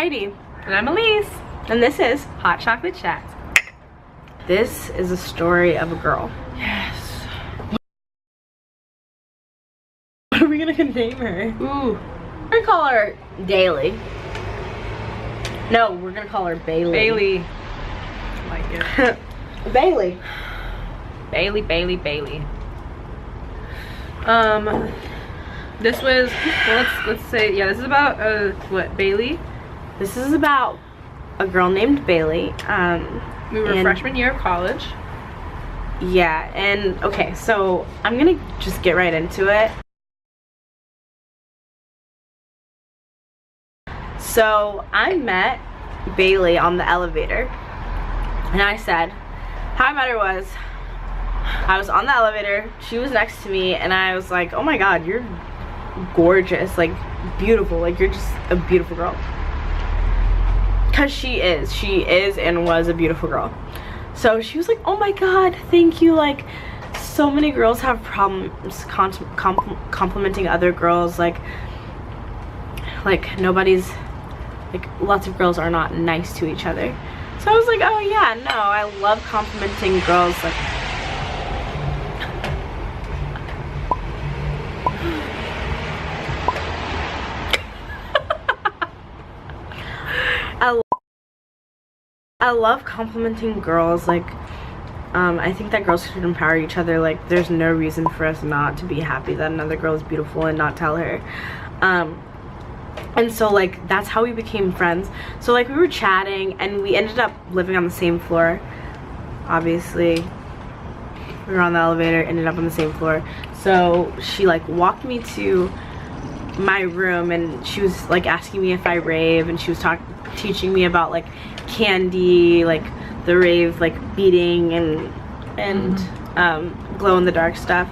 Heidi. And I'm Elise. And this is Hot Chocolate Chats. This is a story of a girl. Yes. What are we gonna name her? Ooh. We're gonna call her Daily. No, we're gonna call her Bailey. Bailey. I like it. Bailey. Bailey, Bailey, Bailey. This was, well, let's say, yeah, this is about, what, Bailey? This is about a girl named Bailey. We were freshman year of college. Yeah, and okay, so I'm gonna just get right into it. So I met Bailey on the elevator, and I said, how I met her was, I was on the elevator, she was next to me, and I was like, oh my god, you're gorgeous, like beautiful, like you're just a beautiful girl. Because she is and was a beautiful girl. So she was like, oh my god, thank you, like so many girls have problems complimenting other girls, like nobody's, like lots of girls are not nice to each other. So I was like, oh yeah, no, I love complimenting girls, like I love complimenting girls, like I think that girls should empower each other. Like there's no reason for us not to be happy that another girl is beautiful and not tell her. And so like that's how we became friends. So like we were chatting and we ended up living on the same floor. Obviously we were on the elevator, ended up on the same floor. So she like walked me to my room and she was like asking me if I rave, and she was teaching me about like candy, like the rave like beating and glow in the dark stuff.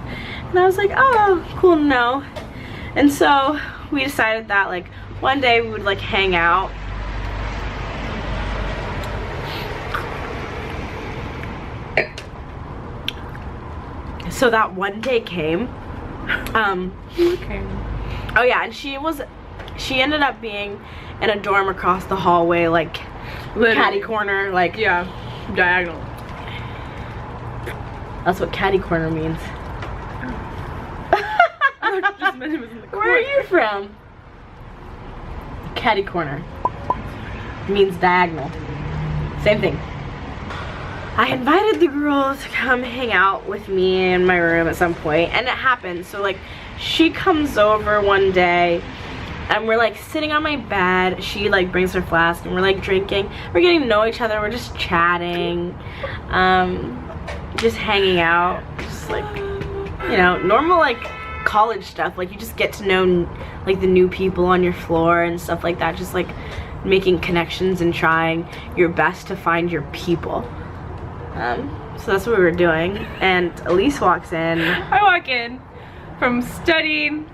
And I was like, oh, cool to know. And so we decided that like one day we would like hang out. So that one day came. Okay. Oh yeah, and she ended up being in a dorm across the hallway, like Literally. Catty corner, like Yeah, diagonal. That's what catty corner means. I just meant it was in the corner. Where are you from? Catty corner means diagonal. Same thing. I invited the girl to come hang out with me in my room at some point, and it happened. So like she comes over one day and we're like sitting on my bed. She like brings her flask and we're like drinking. We're getting to know each other. We're just chatting, just hanging out, just like, you know, normal like college stuff. Like you just get to know like the new people on your floor and stuff like that. Just like making connections and trying your best to find your people. So that's what we were doing, and Elise walks in. I walk in from studying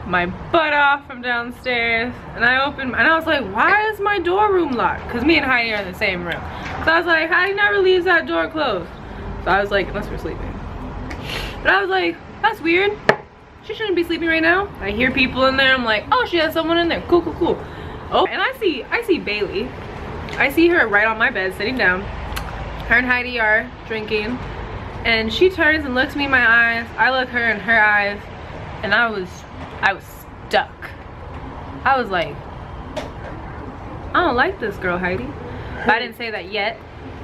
my butt off from downstairs, and I was like, why is my door room locked? Because me and Heidi are in the same room. So I was like, Heidi never leaves that door closed. So I was like, unless we're sleeping. But I was like, that's weird. She shouldn't be sleeping right now. I hear people in there. I'm like, oh, she has someone in there. Cool, cool, cool. Oh, and I see Bailey. I see her right on my bed, sitting down. Her and Heidi are drinking, and she turns and looks me in my eyes. I look her in her eyes, and I was stuck. I was like, I don't like this girl, Heidi. But I didn't say that yet.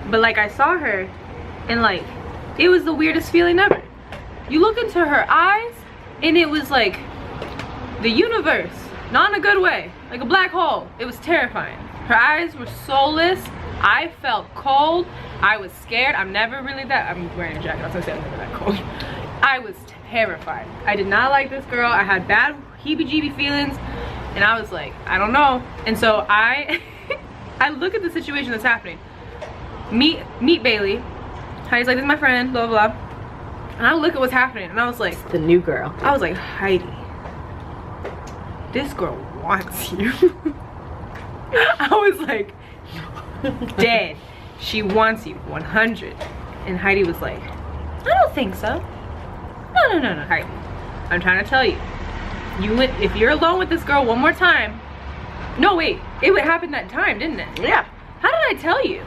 But like I saw her, and like it was the weirdest feeling ever. You look into her eyes, and it was like the universe, not in a good way, like a black hole. It was terrifying. Her eyes were soulless. I felt cold. I was scared. I'm never really that. I'm wearing a jacket. I was gonna say I'm never that cold. I was terrified. I did not like this girl. I had bad heebie-jeebie feelings, and I was like, I don't know. And so I look at the situation that's happening. Meet Bailey. Heidi's like, this is my friend, blah blah blah. And I look at what's happening, and I was like, It's the new girl. I was like, Heidi, this girl wants you. I was like, dead. She wants you 100. And Heidi was like, I don't think so. No, Heidi, I'm trying to tell you, if you're alone with this girl one more time, no wait, it would happen that time, didn't it? Yeah. How did I tell you?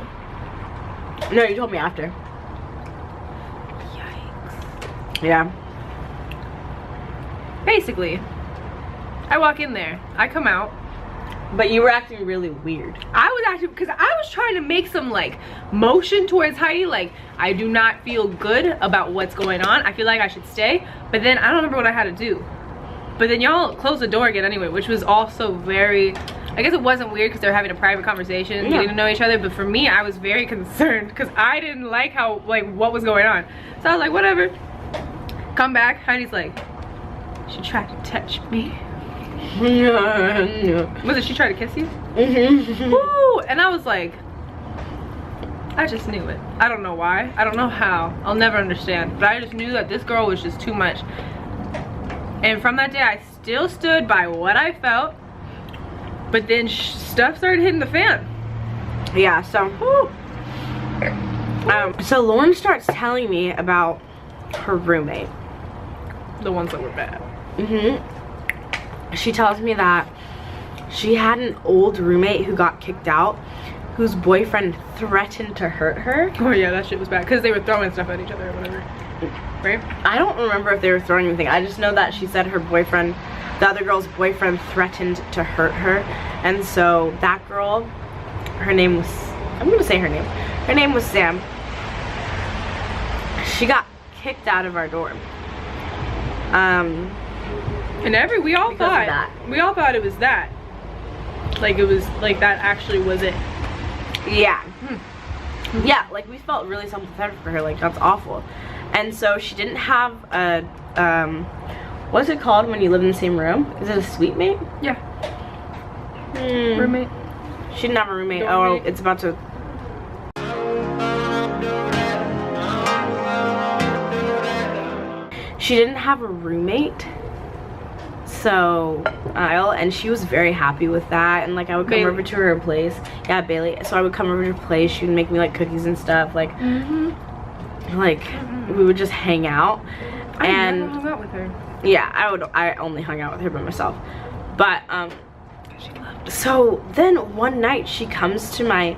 No, you told me after. Yikes. Yeah. Basically, I walk in there, I come out. But you were acting really weird. I was acting, because I was trying to make some like motion towards Heidi, like I do not feel good about what's going on. I feel like I should stay, but then I don't remember what I had to do. But then y'all closed the door again anyway, which was also very, I guess it wasn't weird because they were having a private conversation, getting to know each other. But for me, I was very concerned because I didn't like how, like, what was going on. So I was like, whatever. Come back. Heidi's like, she tried to touch me. Was it she tried to kiss you? Woo! And I was like, I just knew it. I don't know why. I don't know how. I'll never understand. But I just knew that this girl was just too much. And from that day, I still stood by what I felt. But then stuff started hitting the fan. Yeah, so so Lauren starts telling me about her roommate. The ones that were bad. She tells me that she had an old roommate who got kicked out, whose boyfriend threatened to hurt her. Oh yeah, that shit was bad because they were throwing stuff at each other or whatever, right? I don't remember if they were throwing anything. I just know that she said her boyfriend, the other girl's boyfriend, threatened to hurt her. And so that girl, her name was, I'm gonna say her name. Her name was Sam. She got kicked out of our dorm. And we all thought it was that. Like it was like that actually was it. Yeah. Yeah, like we felt really sympathetic for her, like that's awful. And so she didn't have a what's it called when you live in the same room? Is it a suite mate? Yeah. Roommate. She didn't have a roommate. Roommate. Oh, it's about to. She didn't have a roommate. So and she was very happy with that, and like I would come over to her place. Yeah, Bailey. So I would come over to her place. She would make me like cookies and stuff. Like, we would just hang out. I never hung out with her. Yeah, I only hung out with her by myself. But so then one night she comes to my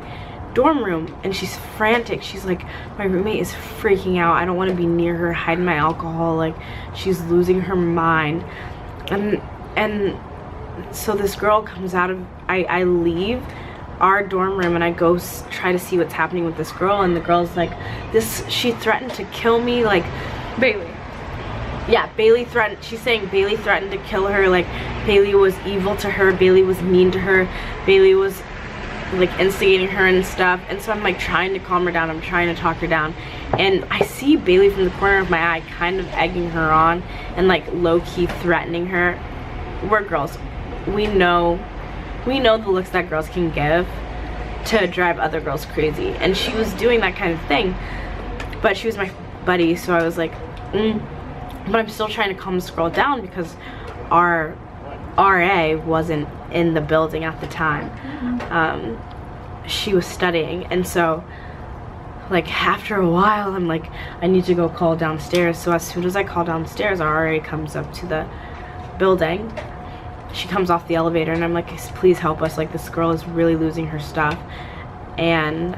dorm room and she's frantic. She's like, my roommate is freaking out. I don't want to be near her, hiding my alcohol. Like, she's losing her mind. And so this girl comes out of, I leave our dorm room and I go try to see what's happening with this girl, and the girl's like, she threatened to kill me. Like, Bailey. Yeah, she's saying Bailey threatened to kill her. Like, Bailey was evil to her, Bailey was mean to her, Bailey was like instigating her and stuff. And so I'm like trying to calm her down, I'm trying to talk her down, and I see Bailey from the corner of my eye kind of egging her on and like low-key threatening her. We're girls, we know the looks that girls can give to drive other girls crazy, and she was doing that kind of thing. But she was my buddy, so I was like, but I'm still trying to calm this girl down because our RA wasn't in the building at the time. She was studying, and so like after a while I'm like, I need to go call downstairs. So as soon as I call downstairs, our RA comes up to the building. She comes off the elevator and I'm like, please help us, like this girl is really losing her stuff. And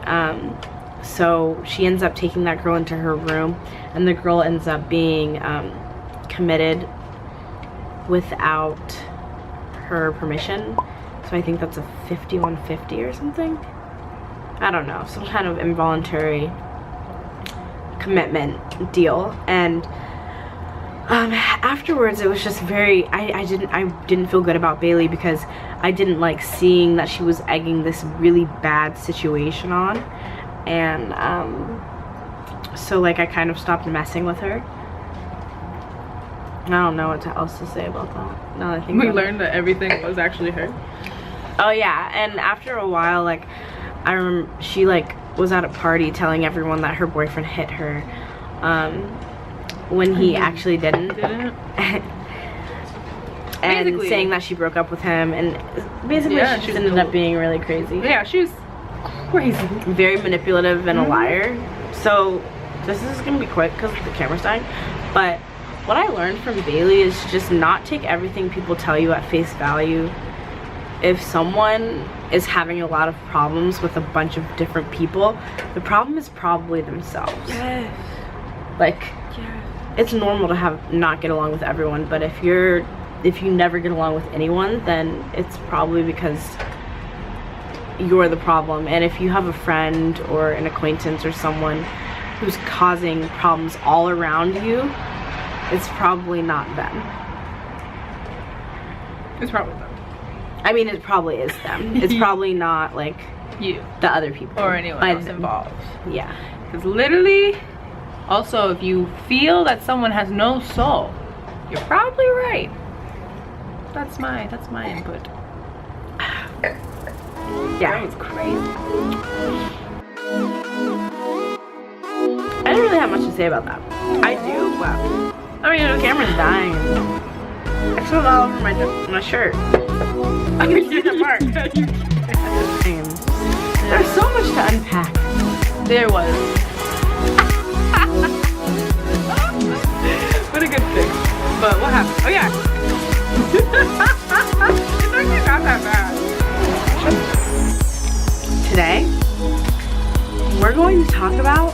so she ends up taking that girl into her room, and the girl ends up being committed without her permission. So I think that's a 5150 or something. I don't know, some kind of involuntary commitment deal. And afterwards it was just very, I didn't feel good about Bailey because I didn't like seeing that she was egging this really bad situation on. And so like I kind of stopped messing with her. I don't know what else to say about that. Now that I think we learned that everything was actually her. Oh yeah, and after a while, like I remember she like was at a party telling everyone that her boyfriend hit her when he actually didn't. And basically saying that she broke up with him, and basically she just ended up being really crazy. Yeah, she was crazy. Very manipulative and a liar. So this is gonna be quick because the camera's dying. But what I learned from Bailey is just not take everything people tell you at face value. If someone is having a lot of problems with a bunch of different people, the problem is probably themselves. Yes. Like, Yes. it's normal to not get along with everyone, but if you never get along with anyone, then it's probably because you're the problem. And if you have a friend or an acquaintance or someone who's causing problems all around you, it's probably not them. It's probably them. I mean, it probably is them. It's probably not like You. the other people Or anyone else involved. Yeah. Because literally, also, if you feel that someone has no soul, you're probably right. That's my input. Yeah. That was crazy. I don't really have much to say about that. I do, but I mean, the camera's dying. I spilled all over my shirt. I can see the mark. There's so much to unpack. There was. What a good fix. But what happened? Oh yeah. It's actually not that bad. Today, we're going to talk about